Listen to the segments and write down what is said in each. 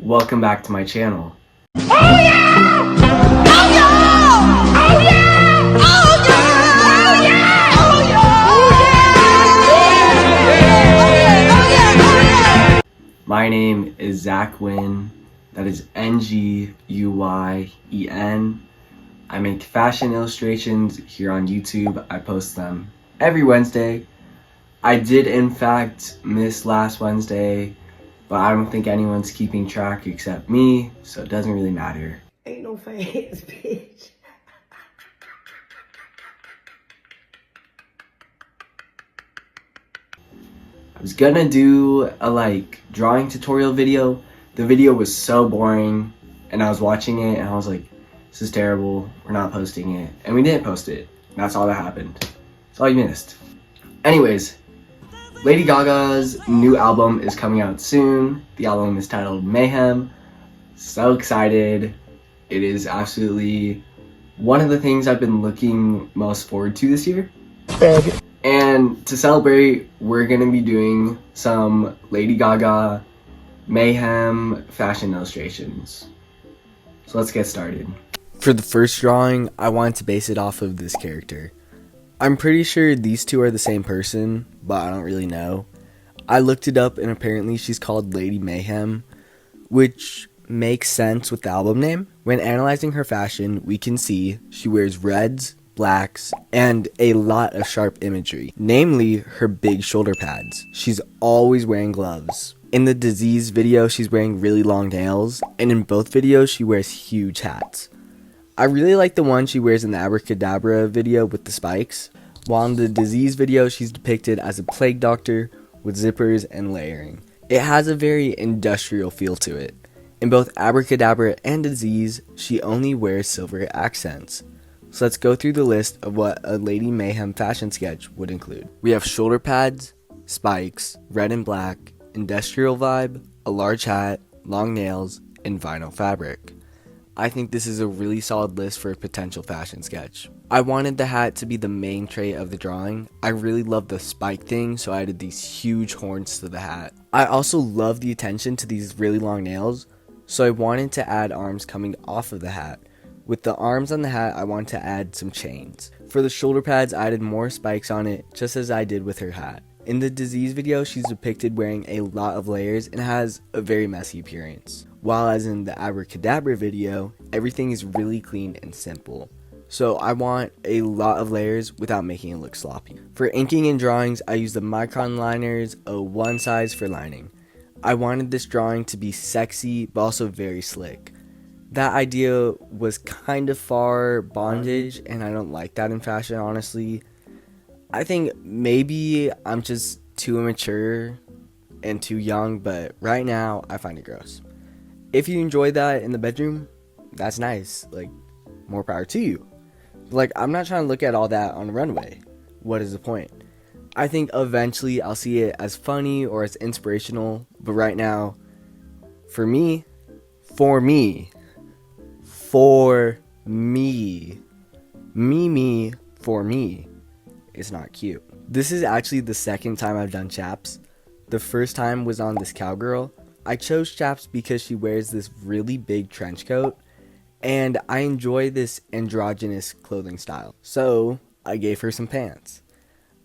Welcome back to my channel. Oh yeah! Oh yeah! Oh yeah! Oh yeah! Oh yeah! My name is Zach Nguyen. That is Nguyen. I make fashion illustrations here on YouTube. I post them every Wednesday. I did in fact miss last Wednesday, but I don't think anyone's keeping track except me, so it doesn't really matter. Ain't no fans, bitch. I was gonna do a drawing tutorial video. The video was so boring and I was watching it and I was like, this is terrible, we're not posting it. And we didn't post it. That's all that happened. That's all you missed. Anyways, Lady Gaga's new album is coming out soon. The album is titled Mayhem. So excited. It is absolutely one of the things I've been looking most forward to this year. And to celebrate, we're gonna be doing some Lady Gaga Mayhem fashion illustrations. So let's get started. For the first drawing, I wanted to base it off of this character. I'm pretty sure these two are the same person, but I don't really know. I looked it up and apparently she's called Lady Mayhem, which makes sense with the album name. When analyzing her fashion, we can see she wears reds, blacks, and a lot of sharp imagery, namely her big shoulder pads. She's always wearing gloves. In the Disease video, she's wearing really long nails, and in both videos, she wears huge hats. I really like the one she wears in the Abracadabra video with the spikes, while in the Disease video, she's depicted as a plague doctor with zippers and layering. It has a very industrial feel to it. In both Abracadabra and Disease, she only wears silver accents. So let's go through the list of what a Lady Mayhem fashion sketch would include. We have shoulder pads, spikes, red and black, industrial vibe, a large hat, long nails, and vinyl fabric. I think this is a really solid list for a potential fashion sketch. I wanted the hat to be the main trait of the drawing. I really love the spike thing, so I added these huge horns to the hat. I also love the attention to these really long nails, so I wanted to add arms coming off of the hat. With the arms on the hat, I want to add some chains. For the shoulder pads, I added more spikes on it, just as I did with her hat. In the Disease video, she's depicted wearing a lot of layers and has a very messy appearance. While as in the Abracadabra video, everything is really clean and simple. So I want a lot of layers without making it look sloppy. For inking and drawings, I used the Micron liners, a 1 size for lining. I wanted this drawing to be sexy, but also very slick. That idea was kind of far bondage, and I don't like that in fashion, honestly. I think maybe I'm just too immature and too young, but right now, I find it gross. If you enjoyed that in the bedroom, that's nice. More power to you. I'm not trying to look at all that on the runway. What is the point? I think eventually I'll see it as funny or as inspirational, but right now, for me, it's not cute. This is actually the second time I've done chaps. The first time was on this cowgirl. I chose chaps because she wears this really big trench coat, and I enjoy this androgynous clothing style. So I gave her some pants.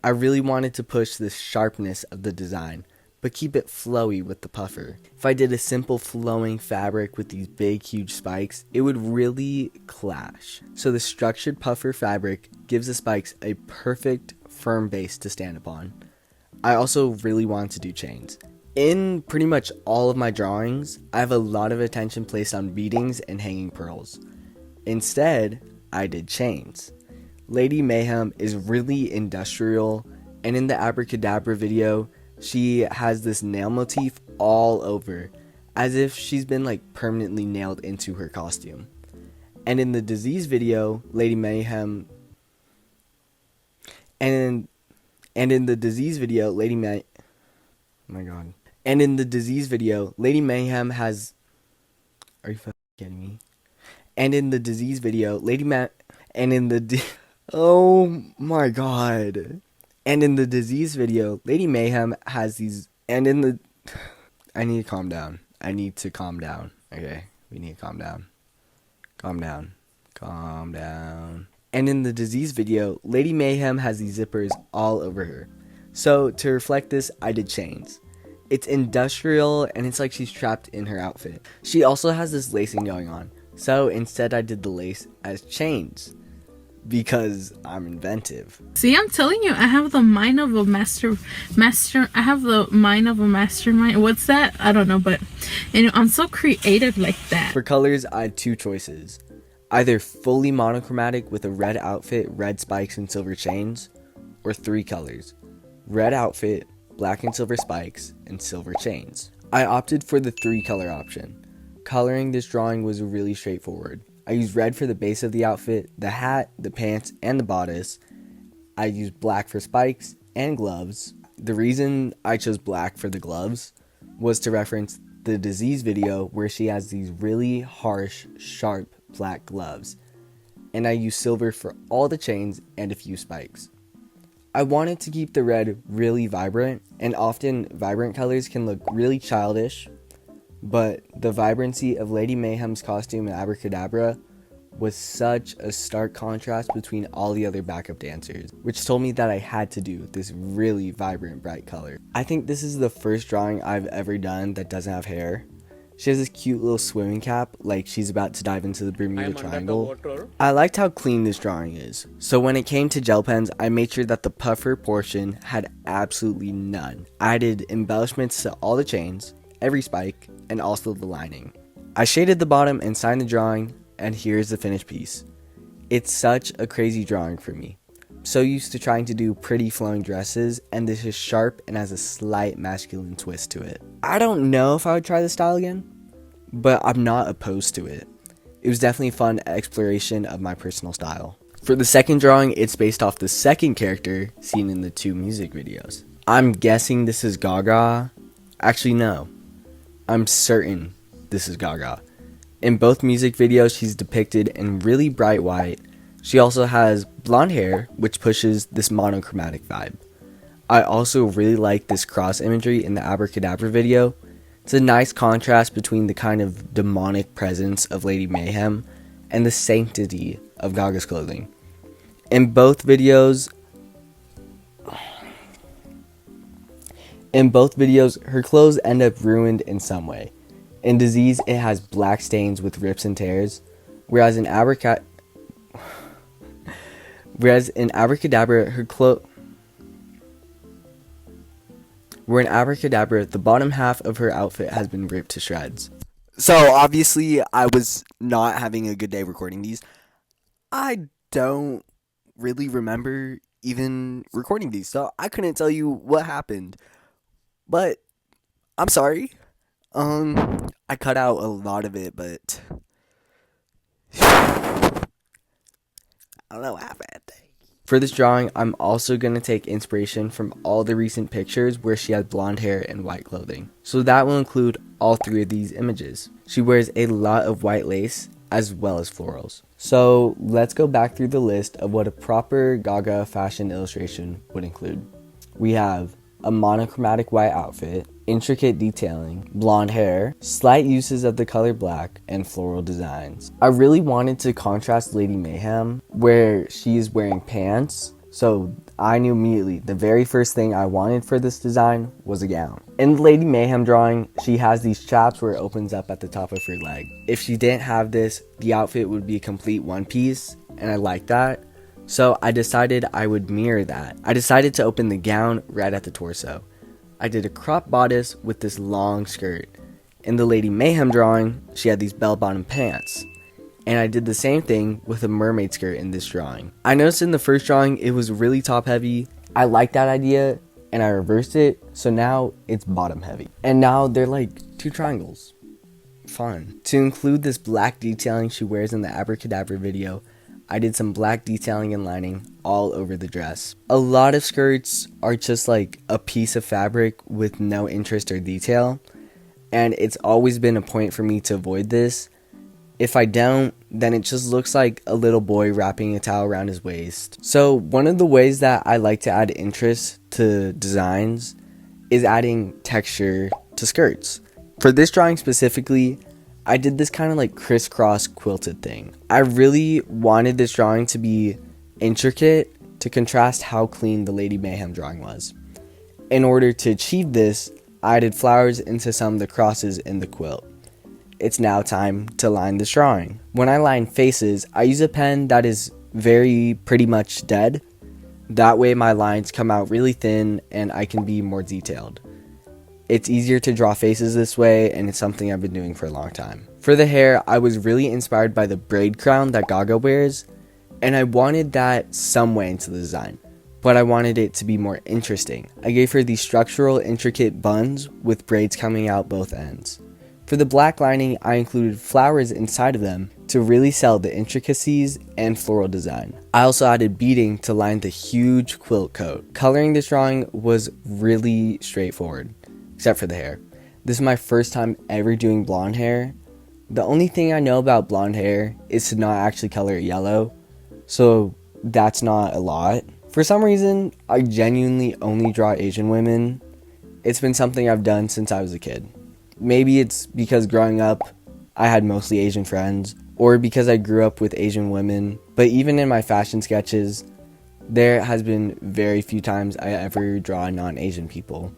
I really wanted to push the sharpness of the design, but keep it flowy with the puffer. If I did a simple flowing fabric with these big huge spikes, it would really clash. So the structured puffer fabric gives the spikes a perfect firm base to stand upon. I also really want to do chains. In pretty much all of my drawings, I have a lot of attention placed on beadings and hanging pearls. Instead, I did chains. Lady Mayhem is really industrial, and in the Abracadabra video, she has this nail motif all over, as if she's been permanently nailed into her costume. And in the Disease video, Lady Mayhem, oh my god. And in the Disease video, Lady Mayhem has, are you fucking kidding me? And in the Disease video, oh my god. And in the Disease video, Lady Mayhem has these, I need to calm down. I need to calm down. Okay, we need to calm down. Calm down. Calm down. And in the disease video, Lady Mayhem has these zippers all over her. So to reflect this, I did chains. It's industrial and it's like she's trapped in her outfit. She also has this lacing going on. So instead I did the lace as chains because I'm inventive. See, I'm telling you, I have the mind of a I have the mind of a mastermind. What's that? I don't know, but I'm so creative like that. For colors, I had two choices. Either fully monochromatic with a red outfit, red spikes, and silver chains, or three colors. Red outfit, black and silver spikes, and silver chains. I opted for the three color option. Coloring this drawing was really straightforward. I used red for the base of the outfit, the hat, the pants, and the bodice. I used black for spikes and gloves. The reason I chose black for the gloves was to reference the disease video where she has these really harsh, sharp black gloves. And I used silver for all the chains and a few spikes. I wanted to keep the red really vibrant, and often vibrant colors can look really childish, but the vibrancy of Lady Mayhem's costume in Abracadabra was such a stark contrast between all the other backup dancers, which told me that I had to do this really vibrant, bright color. I think this is the first drawing I've ever done that doesn't have hair. She has this cute little swimming cap, like she's about to dive into the Bermuda Triangle. I liked how clean this drawing is. So when it came to gel pens, I made sure that the puffer portion had absolutely none. I added embellishments to all the chains, every spike, and also the lining. I shaded the bottom and signed the drawing, and here's the finished piece. It's such a crazy drawing for me. I'm so used to trying to do pretty flowing dresses, and this is sharp and has a slight masculine twist to it. I don't know if I would try this style again, but I'm not opposed to it. It was definitely a fun exploration of my personal style. For the second drawing, it's based off the second character seen in the two music videos. I'm guessing this is Gaga. Actually, no. I'm certain this is Gaga. In both music videos, she's depicted in really bright white. She also has blonde hair, which pushes this monochromatic vibe. I also really like this cross imagery in the Abracadabra video. It's a nice contrast between the kind of demonic presence of Lady Mayhem and the sanctity of Gaga's clothing. In both videos, her clothes end up ruined in some way. In Disease, it has black stains with rips and tears, whereas in Abracadabra, in Abracadabra, the bottom half of her outfit has been ripped to shreds. So obviously, I was not having a good day recording these. I don't really remember even recording these, so I couldn't tell you what happened. But I'm sorry. I cut out a lot of it, but I don't know what happened. For this drawing, I'm also going to take inspiration from all the recent pictures where she has blonde hair and white clothing. So that will include all three of these images. She wears a lot of white lace as well as florals. So let's go back through the list of what a proper Gaga fashion illustration would include. We have a monochromatic white outfit, intricate detailing, blonde hair, slight uses of the color black, and floral designs. I really wanted to contrast Lady Mayhem, where she is wearing pants, so I knew immediately the very first thing I wanted for this design was a gown. In the Lady Mayhem drawing, she has these chaps where it opens up at the top of her leg. If she didn't have this, the outfit would be a complete one piece, and I like that. So I decided I would mirror that. I decided to open the gown right at the torso. I did a crop bodice with this long skirt. In the Lady Mayhem drawing, she had these bell-bottom pants. And I did the same thing with a mermaid skirt in this drawing. I noticed in the first drawing it was really top heavy. I liked that idea and I reversed it, so now it's bottom heavy. And now they're like two triangles. Fun. To include this black detailing she wears in the Abracadabra video, I did some black detailing and lining all over the dress. A lot of skirts are just like a piece of fabric with no interest or detail, and it's always been a point for me to avoid this. If I don't, then it just looks like a little boy wrapping a towel around his waist. So one of the ways that I like to add interest to designs is adding texture to skirts. For this drawing specifically, I did this kind of like crisscross quilted thing. I really wanted this drawing to be intricate to contrast how clean the Lady Mayhem drawing was. In order to achieve this, I added flowers into some of the crosses in the quilt. It's now time to line this drawing. When I line faces, I use a pen that is pretty much dead. That way my lines come out really thin and I can be more detailed. It's easier to draw faces this way, and it's something I've been doing for a long time. For the hair, I was really inspired by the braid crown that Gaga wears, and I wanted that some way into the design, but I wanted it to be more interesting. I gave her these structural, intricate buns with braids coming out both ends. For the black lining, I included flowers inside of them to really sell the intricacies and floral design. I also added beading to line the huge quilt coat. Coloring this drawing was really straightforward, except for the hair. This is my first time ever doing blonde hair. The only thing I know about blonde hair is to not actually color it yellow, so that's not a lot. For some reason, I genuinely only draw Asian women. It's been something I've done since I was a kid. Maybe it's because growing up, I had mostly Asian friends, or because I grew up with Asian women, but even in my fashion sketches, there has been very few times I ever draw non-Asian people.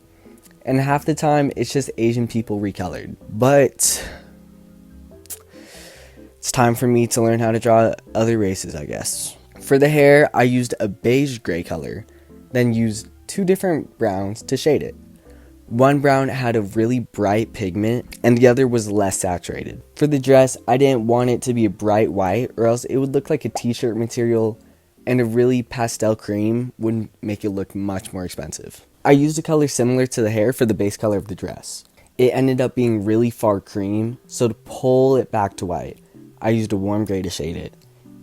And half the time, it's just Asian people recolored. But it's time for me to learn how to draw other races, I guess. For the hair, I used a beige gray color, then used 2 different browns to shade it. One brown had a really bright pigment, and the other was less saturated. For the dress, I didn't want it to be a bright white, or else it would look like a t-shirt material, and a really pastel cream would make it look much more expensive. I used a color similar to the hair for the base color of the dress. It ended up being really far cream, so to pull it back to white, I used a warm gray to shade it.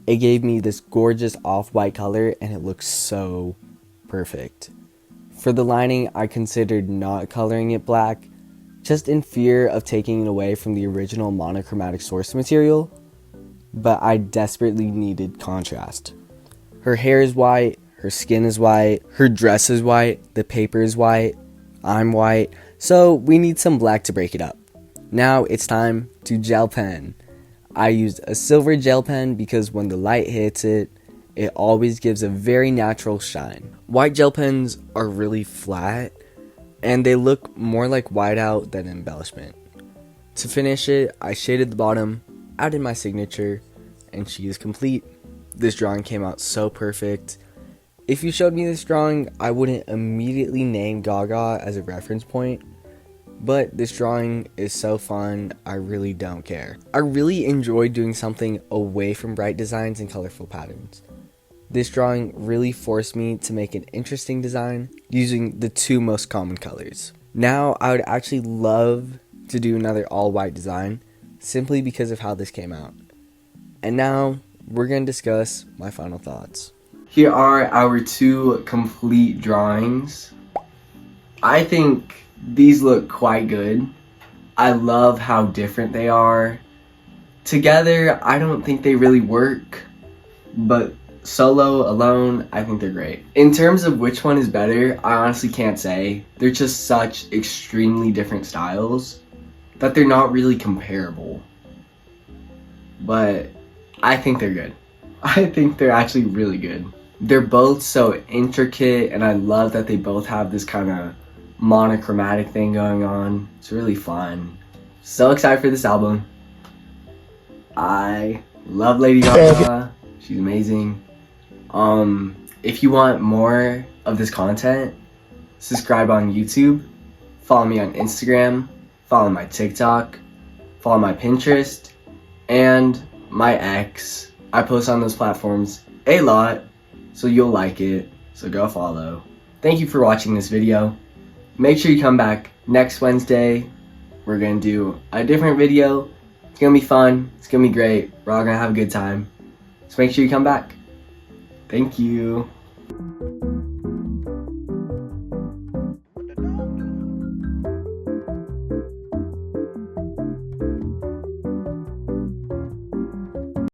It gave me this gorgeous off-white color, and it looks so perfect. For the lining, I considered not coloring it black, just in fear of taking it away from the original monochromatic source material, but I desperately needed contrast. Her hair is white, her skin is white, her dress is white, the paper is white, I'm white, so we need some black to break it up. Now it's time to gel pen. I used a silver gel pen because when the light hits it, it always gives a very natural shine. White gel pens are really flat, and they look more like whiteout than embellishment. To finish it, I shaded the bottom, added my signature, and she is complete. This drawing came out so perfect. If you showed me this drawing, I wouldn't immediately name Gaga as a reference point, but this drawing is so fun, I really don't care. I really enjoyed doing something away from bright designs and colorful patterns. This drawing really forced me to make an interesting design using the 2 most common colors. Now, I would actually love to do another all-white design simply because of how this came out. And now, we're going to discuss my final thoughts. Here are our 2 complete drawings. I think these look quite good. I love how different they are. Together, I don't think they really work, but solo, alone, I think they're great. In terms of which one is better, I honestly can't say. They're just such extremely different styles that they're not really comparable. But I think they're good. I think they're actually really good. They're both so intricate, and I love that they both have this kind of monochromatic thing going on. It's really fun. So excited for this album. I love Lady Gaga. She's amazing. If you want more of this content, subscribe on YouTube, follow me on Instagram, follow my TikTok, follow my Pinterest, and my X. I post on those platforms a lot, so you'll like it, so go follow. Thank you for watching this video. Make sure you come back next Wednesday. We're gonna do a different video. It's gonna be fun, it's gonna be great, we're all gonna have a good time. So make sure you come back. Thank you.